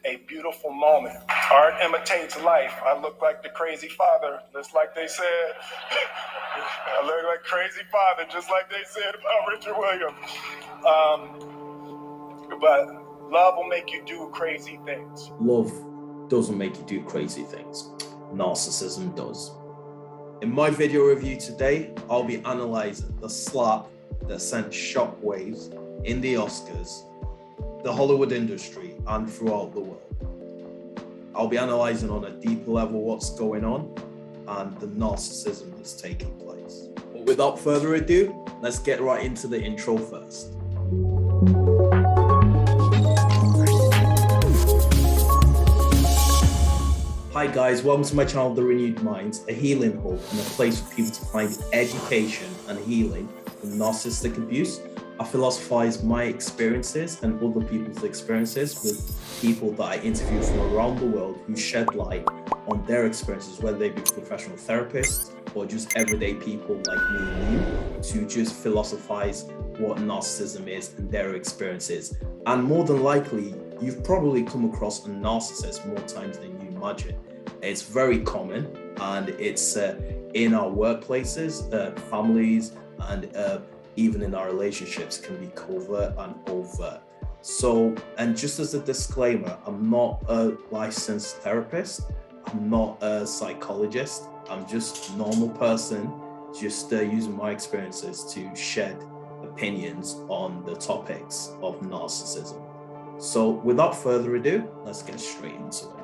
a beautiful moment. Art imitates life. I look like the crazy father, just like they said. I look like crazy father, just like they said about Richard Williams. But love will make you do crazy things. Love doesn't make you do crazy things. Narcissism does. In my video review today, I'll be analyzing the slap that sent shockwaves in the Oscars, the Hollywood industry, and throughout the world. I'll be analyzing on a deeper level what's going on and the narcissism that's taking place. But without further ado, let's get right into the intro first. Hi guys, welcome to my channel, The Renewed Minds, a healing hub and a place for people to find education and healing from narcissistic abuse. I philosophize my experiences and other people's experiences with people that I interview from around the world who shed light on their experiences, whether they be professional therapists or just everyday people like me and you, to just philosophize what narcissism is and their experiences. And more than likely, you've probably come across a narcissist more times than you imagine. It's very common, and it's in our workplaces, families, and even in our relationships can be covert and overt. So, and just as a disclaimer, I'm not a licensed therapist, I'm not a psychologist, I'm just a normal person, just using my experiences to shed opinions on the topics of narcissism. So without further ado, let's get straight into it.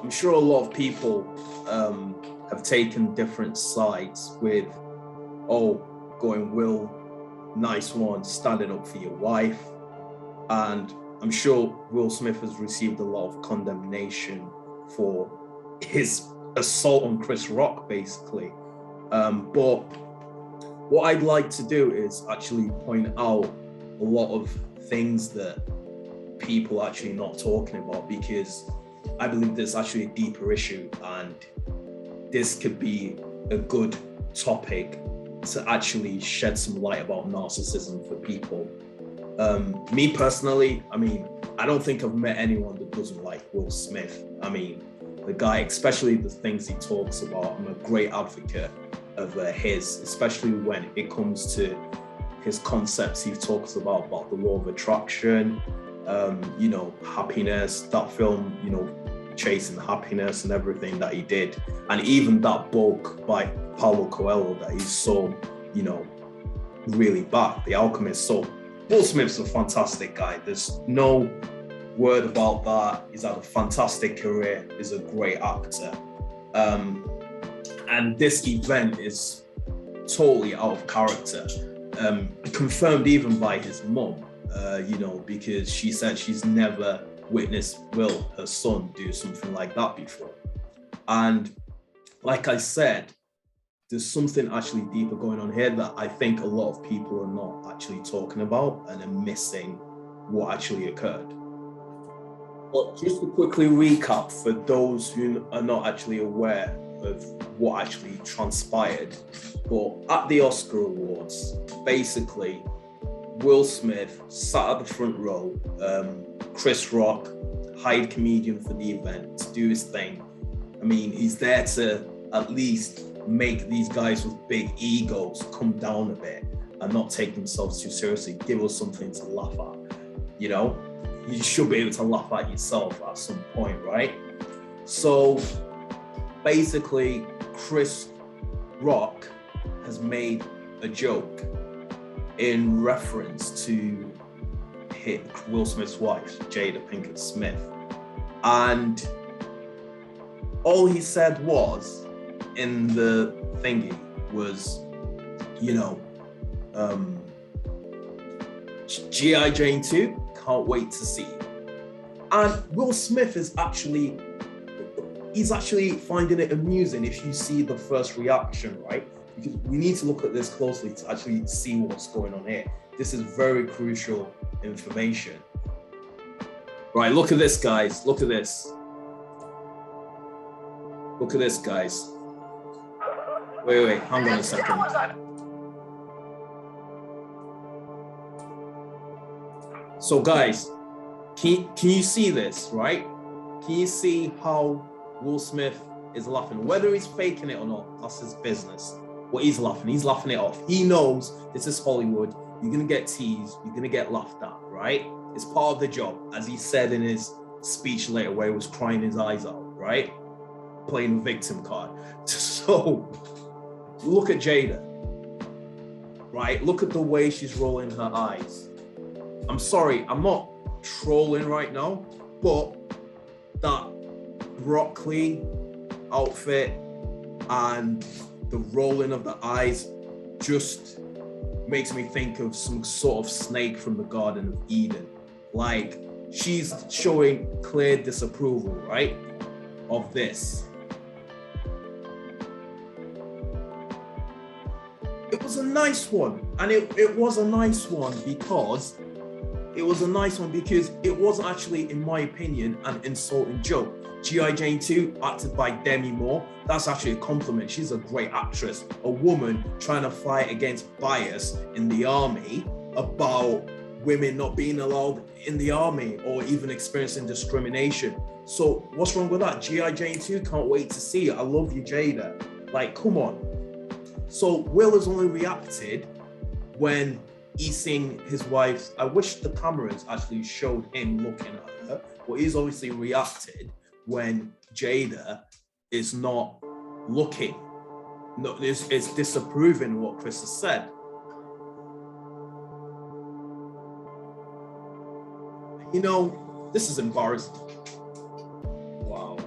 I'm sure a lot of people have taken different sides with, going, Will, nice one, standing up for your wife. And I'm sure Will Smith has received a lot of condemnation for his assault on Chris Rock, basically. But what I'd like to do is actually point out a lot of things that people are actually not talking about, because I believe there's actually a deeper issue, and this could be a good topic to actually shed some light about narcissism for people. Me personally, I don't think I've met anyone that doesn't like Will Smith. The guy, especially the things he talks about, I'm a great advocate of his, especially when it comes to his concepts he talks about the law of attraction, happiness, that film, Chasing Happiness and everything that he did. And even that book by Paulo Coelho that he's so, really back, The Alchemist. So Will Smith's a fantastic guy. There's no word about that. He's had a fantastic career. He's a great actor. And this event is totally out of character. Confirmed even by his mum, because she said she's never witnessed Will, her son, do something like that before. And like I said, there's something actually deeper going on here that I think a lot of people are not actually talking about and are missing what actually occurred. But just to quickly recap for those who are not actually aware of what actually transpired, but at the Oscar Awards, basically, Will Smith sat at the front row, Chris Rock, hired comedian for the event to do his thing. He's there to at least make these guys with big egos come down a bit and not take themselves too seriously, give us something to laugh at. You should be able to laugh at yourself at some point, right? So basically, Chris Rock has made a joke in reference to Will Smith's wife, Jada Pinkett Smith. And all he said was, in the thingy, was, G.I. Jane 2, can't wait to see. And Will Smith is actually finding it amusing if you see the first reaction, right? Because we need to look at this closely to actually see what's going on here. This is very crucial information. Right, look at this, guys. Look at this. Look at this, guys. Wait, hang on a second. So guys, can you see this, right? Can you see how Will Smith is laughing? Whether he's faking it or not, that's his business. But he's laughing it off. He knows this is Hollywood. You're gonna get teased, you're gonna get laughed at, right? It's part of the job, as he said in his speech later where he was crying his eyes out, right? Playing victim card. So look at Jada, right? Look at the way she's rolling her eyes. I'm sorry, I'm not trolling right now, but that broccoli outfit and the rolling of the eyes just makes me think of some sort of snake from the Garden of Eden. Like, she's showing clear disapproval, right, of this. It was a nice one, and it was a nice one because it wasn't actually, in my opinion, an insulting joke. G.I. Jane 2, acted by Demi Moore, that's actually a compliment. She's a great actress. A woman trying to fight against bias in the army about women not being allowed in the army or even experiencing discrimination. So what's wrong with that? G.I. Jane 2, can't wait to see it. I love you, Jada. Like, come on. So Will has only reacted when he's seeing his wife's, I wish the cameras actually showed him looking at her, but he's obviously reacted when Jada is not looking. No, it's disapproving what Chris has said. You know, this is embarrassing. Wow.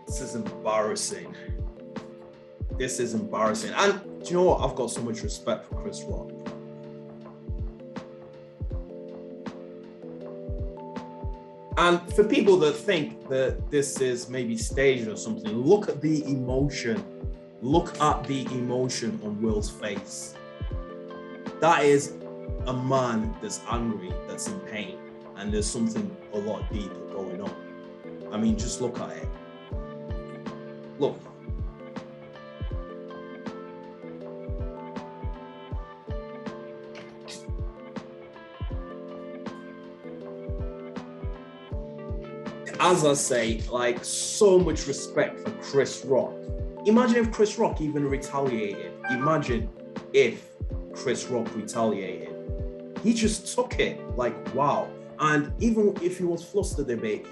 This is embarrassing. And do you know what? I've got so much respect for Chris Rock. And for people that think that this is maybe staged or something, look at the emotion. Look at the emotion on Will's face. That is a man that's angry, that's in pain, and there's something a lot deeper going on. I mean, just look at it. Look. As I say, like, so much respect for Chris Rock. Imagine if Chris Rock even retaliated. He just took it, like, wow. And even if he was flustered a bit,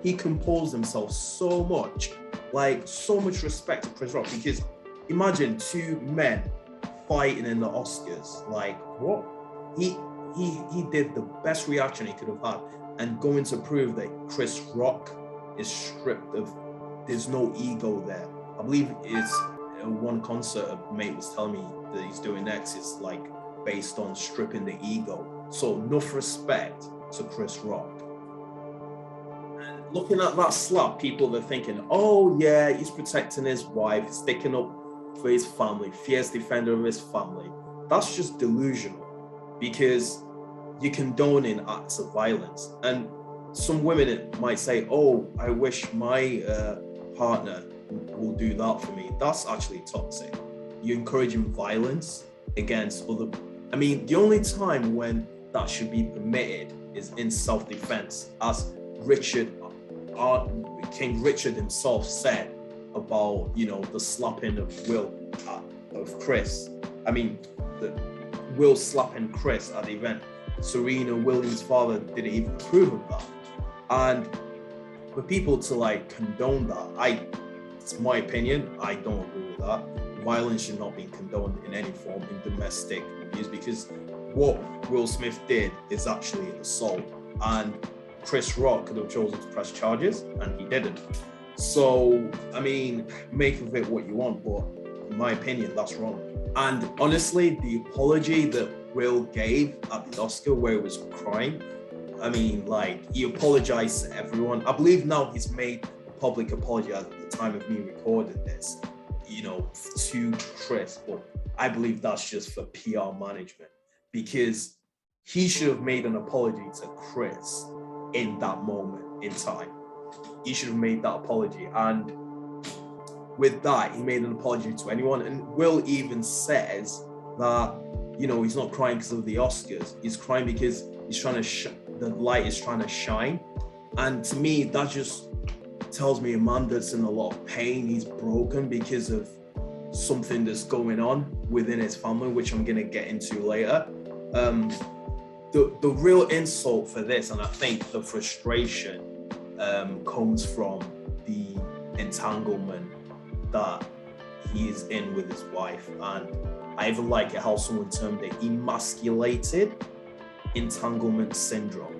he composed himself so much. Like, so much respect to Chris Rock, because imagine two men fighting in the Oscars. Like, what? He did the best reaction he could have had, and going to prove that Chris Rock is stripped of, there's no ego there. I believe it's one concert a mate was telling me that he's doing next is like based on stripping the ego. So enough respect to Chris Rock. And looking at that slap, people are thinking, oh yeah, he's protecting his wife, he's sticking up for his family, fierce defender of his family. That's just delusional, because you're condoning acts of violence. And some women might say, oh, I wish my partner will do that for me. That's actually toxic. You're encouraging violence against other. I mean, the only time when that should be permitted is in self-defense, as King Richard himself said about, you know, the slapping of Chris. I mean, Will slapping Chris at the event. Serena Williams' father didn't even approve of that. And for people to like condone that, it's my opinion, I don't agree with that. Violence should not be condoned in any form in domestic abuse, because what Will Smith did is actually assault. And Chris Rock could have chosen to press charges, and he didn't. So, I mean, make of it what you want, but in my opinion, that's wrong. And honestly, the apology that Will gave at the Oscar, where he was crying, I mean, like, he apologized to everyone. I believe now he's made a public apology at the time of me recording this, you know, to Chris, but I believe that's just for PR management, because he should have made an apology to Chris in that moment in time. He should have made that apology, and with that, he made an apology to anyone. And Will even says that, he's not crying because of the Oscars. He's crying because he's trying to the light is trying to shine. And to me, that just tells me a man that's in a lot of pain. He's broken because of something that's going on within his family, which I'm going to get into later. The real insult for this, and I think the frustration comes from the entanglement that he is in with his wife. And I even like it how someone termed it emasculated entanglement syndrome.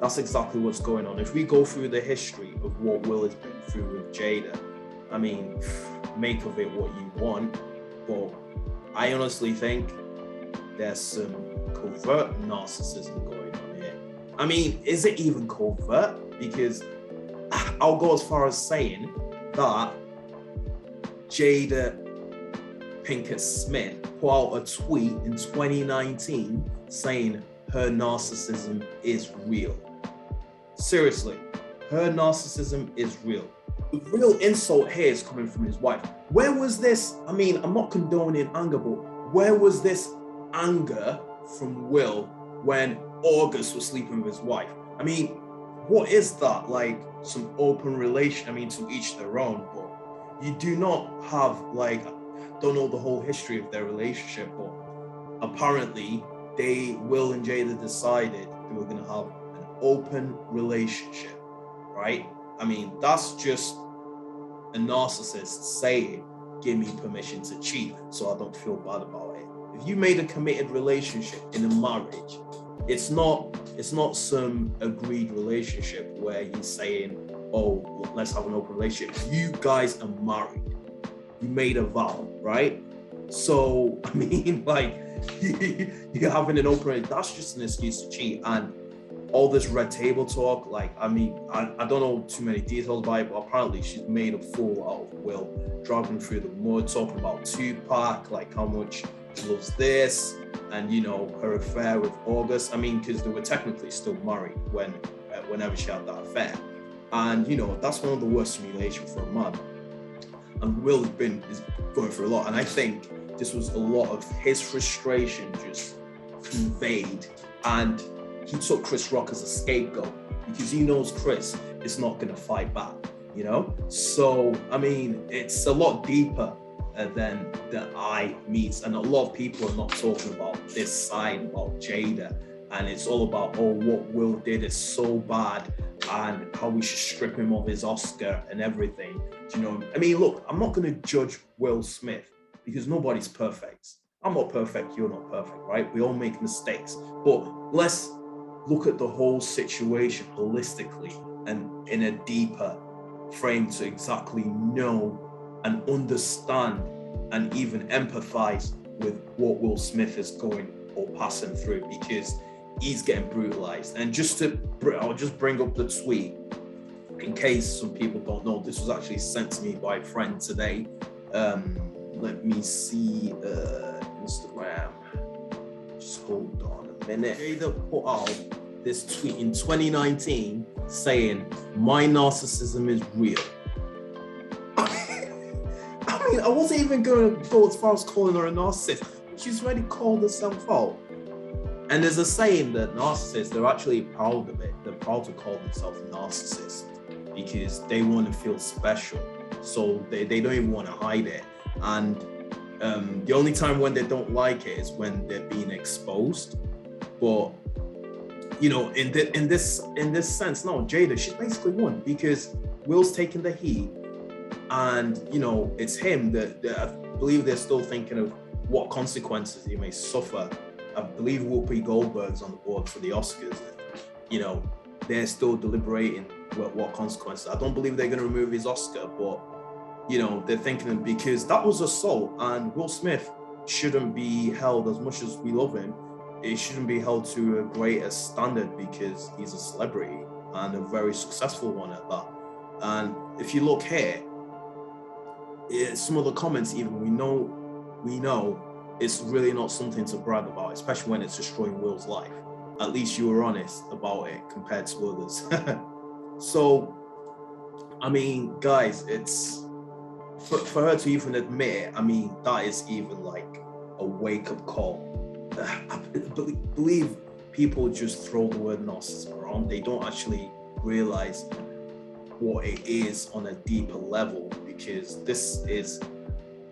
That's exactly what's going on. If we go through the history of what Will has been through with Jada, I mean, make of it what you want, but I honestly think there's some covert narcissism going on here. I mean, is it even covert? Because I'll go as far as saying that Jada Pinkett Smith put out a tweet in 2019 saying her narcissism is real. Seriously, her narcissism is real. The real insult here is coming from his wife. Where was this? I mean, I'm not condoning anger, but where was this anger from Will when August was sleeping with his wife? I mean, what is that? Like some open relation? I mean, to each their own, but you do not have, like, don't know the whole history of their relationship, but apparently Will and Jada decided they were going to have an open relationship, right? I mean, that's just a narcissist saying, give me permission to cheat so I don't feel bad about it. If you made a committed relationship in a marriage, it's not some agreed relationship where you're saying, oh, let's have an open relationship. You guys are married. You made a vow, right? So, I mean, like, you're having an open relationship, that's just an excuse to cheat. And all this red table talk, like, I mean, I don't know too many details about it, but apparently she's made a fool out of Will, dragging through the mud, talking about Tupac, like how much she loves this, and, her affair with August. I mean, because they were technically still married whenever she had that affair. And, that's one of the worst humiliation for a man. And Will is going through a lot. And I think this was a lot of his frustration just conveyed. And he took Chris Rock as a scapegoat because he knows Chris is not going to fight back, So, I mean, it's a lot deeper than the eye meets. And a lot of people are not talking about this side about Jada. And it's all about, what Will did is so bad and how we should strip him of his Oscar and everything. I mean, look, I'm not going to judge Will Smith because nobody's perfect. I'm not perfect, you're not perfect, right? We all make mistakes. But let's look at the whole situation holistically and in a deeper frame to exactly know and understand and even empathize with what Will Smith is going or passing through, because he's getting brutalized. And I'll just bring up the tweet in case some people don't know. This was actually sent to me by a friend today. Let me see, Instagram. Just hold on a minute. Jada put out this tweet in 2019 saying, my narcissism is real. I mean, I wasn't even going to go as far as calling her a narcissist. She's already called herself out. And there's a saying that narcissists, they're actually proud of it. They're proud to call themselves narcissists because they want to feel special. So they don't even want to hide it. And the only time when they don't like it is when they're being exposed. But, in this sense, no, Jada, she basically won because Will's taking the heat. And, it's him that I believe they're still thinking of what consequences he may suffer. I believe Whoopi Goldberg's on the board for the Oscars. They're still deliberating what consequences. I don't believe they're going to remove his Oscar, but, they're thinking because that was assault, and Will Smith shouldn't be held, as much as we love him, it shouldn't be held to a greater standard because he's a celebrity and a very successful one at that. And if you look here, some of the comments, even we know it's really not something to brag about, especially when it's destroying Will's life. At least you were honest about it compared to others. So, I mean, guys, it's for her to even admit it, I mean, that is even like a wake-up call. I believe people just throw the word narcissism around. They don't actually realize what it is on a deeper level, because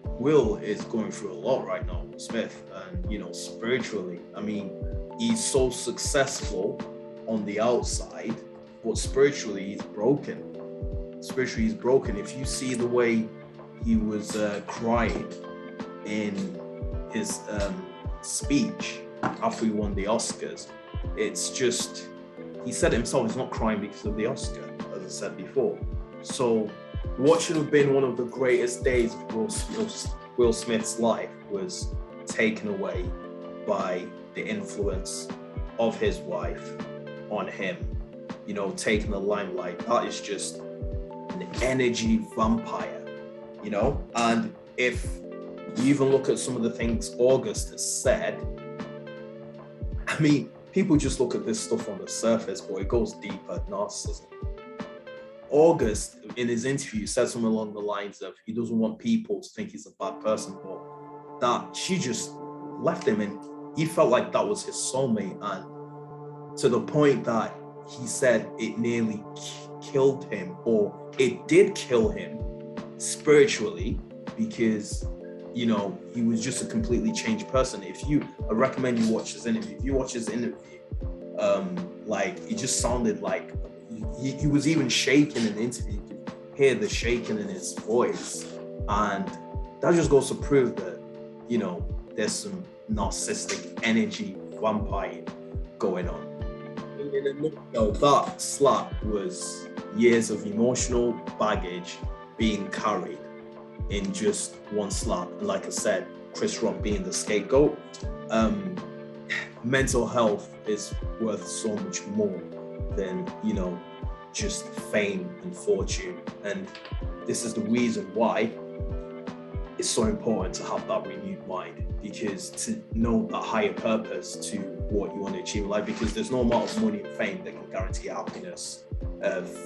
Will is going through a lot right now, Smith, and spiritually, I mean, he's so successful on the outside, but spiritually he's broken. If you see the way he was crying in his speech after he won the Oscars, it's just, he said himself, he's not crying because of the Oscar, as I said before. So what should have been one of the greatest days of Will Smith's life was taken away by the influence of his wife on him, taking the limelight. That is just an energy vampire, and if you even look at some of the things August has said, I mean, people just look at this stuff on the surface, but it goes deeper. Narcissism. August, in his interview, said something along the lines of he doesn't want people to think he's a bad person, but that she just left him, and he felt like that was his soulmate, and to the point that he said it nearly killed him, or it did kill him spiritually, because he was just a completely changed person. I recommend you watch his interview. If you watch his interview, it just sounded like he was even shaking in the interview. You could hear the shaking in his voice, and that just goes to prove that there's some narcissistic energy vampire going on. In a nutshell, that slap was years of emotional baggage being carried in just one slap. And like I said, Chris Rock being the scapegoat. Mental health is worth so much more than just fame and fortune, and this is the reason why it's so important to have that renewed mind, because to know that higher purpose to what you want to achieve in life, because there's no amount of money and fame that can guarantee happiness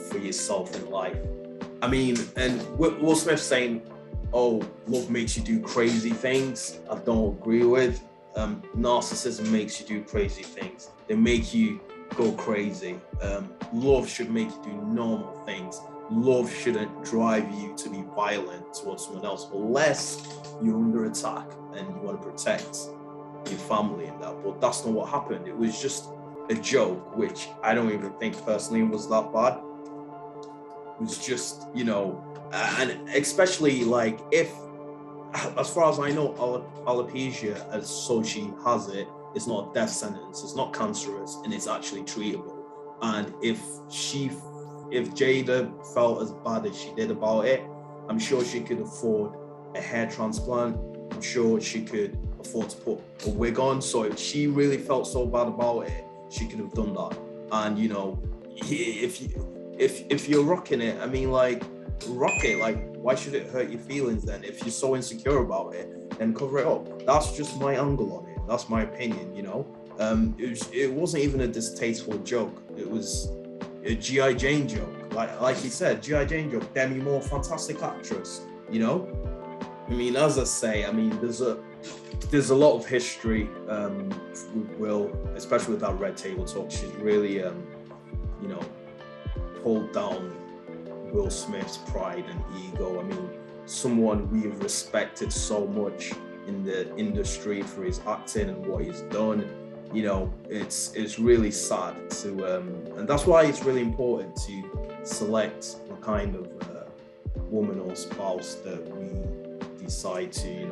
for yourself in life. I mean, and Will Smith saying, oh, love makes you do crazy things, I don't agree with. Narcissism makes you do crazy things. They make you go crazy. Love should make you do normal things. Love shouldn't drive you to be violent towards someone else, unless you're under attack and you want to protect your family and that. But that's not what happened. It was just a joke, which I don't even think personally was that bad. It was just, and especially if, as far as I know, alopecia, as so she has it, it's not a death sentence, it's not cancerous, and it's actually treatable. And if Jada felt as bad as she did about it, I'm sure she could afford a hair transplant. I'm sure she could afford to put a wig on. So if she really felt so bad about it, she could have done that. And if you're rocking it, I mean, rock it. Why should it hurt your feelings then? If you're so insecure about it, then cover it up. That's just my angle on it. That's my opinion. It wasn't even a distasteful joke. It was a G.I. Jane joke. Like he said, G.I. Jane joke. Demi Moore, fantastic actress. I mean, as I say, I mean, there's a lot of history with Will, especially with that Red Table Talk. She's really, pulled down Will Smith's pride and ego. I mean, someone we've respected so much in the industry for his acting and what he's done. It's really sad to, and that's why it's really important to select the kind of woman or spouse that we decide to,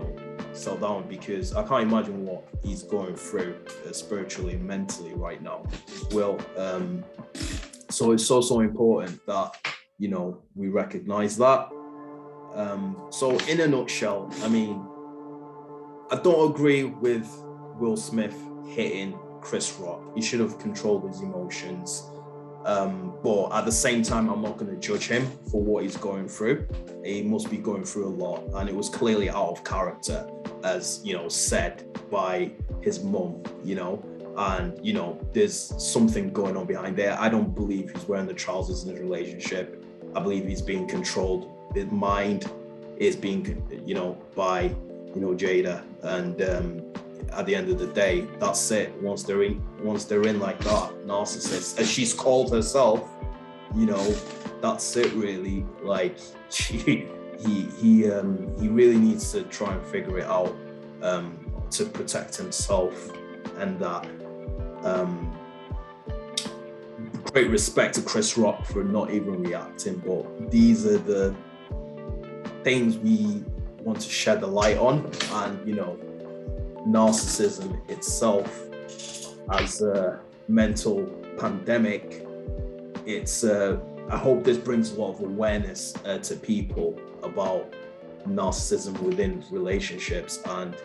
settle down, because I can't imagine what he's going through spiritually and mentally right now. Well, so it's so important that, we recognize that. So in a nutshell, I mean, I don't agree with Will Smith hitting Chris Rock. He should have controlled his emotions. But at the same time, I'm not going to judge him for what he's going through. He must be going through a lot, and it was clearly out of character, as said by his mum. And there's something going on behind there. I don't believe he's wearing the trousers in his relationship. I believe he's being controlled. His mind is being, by Jada, and at the end of the day, that's it. Once they're in like that, narcissist, as she's called herself, you know, that's it really. Like he really needs to try and figure it out to protect himself, and that great respect to Chris Rock for not even reacting, but these are the things we want to shed a light on. And you know, narcissism itself as a mental pandemic, it's I hope this brings a lot of awareness to people about narcissism within relationships, and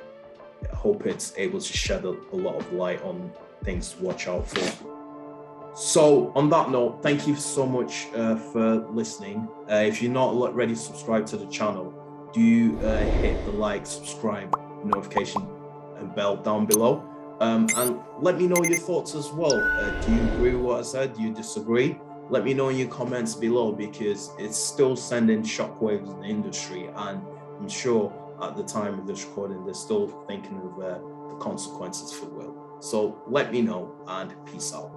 I hope it's able to shed a lot of light on things to watch out for. So on that note, thank you so much for listening. If you're not already subscribed to the channel, do hit the like, subscribe, notification and bell down below. And let me know your thoughts as well. Do you agree with what I said? Do you disagree? Let me know in your comments below, because it's still sending shockwaves in the industry, and I'm sure at the time of this recording, they're still thinking of the consequences for Will. So let me know, and peace out.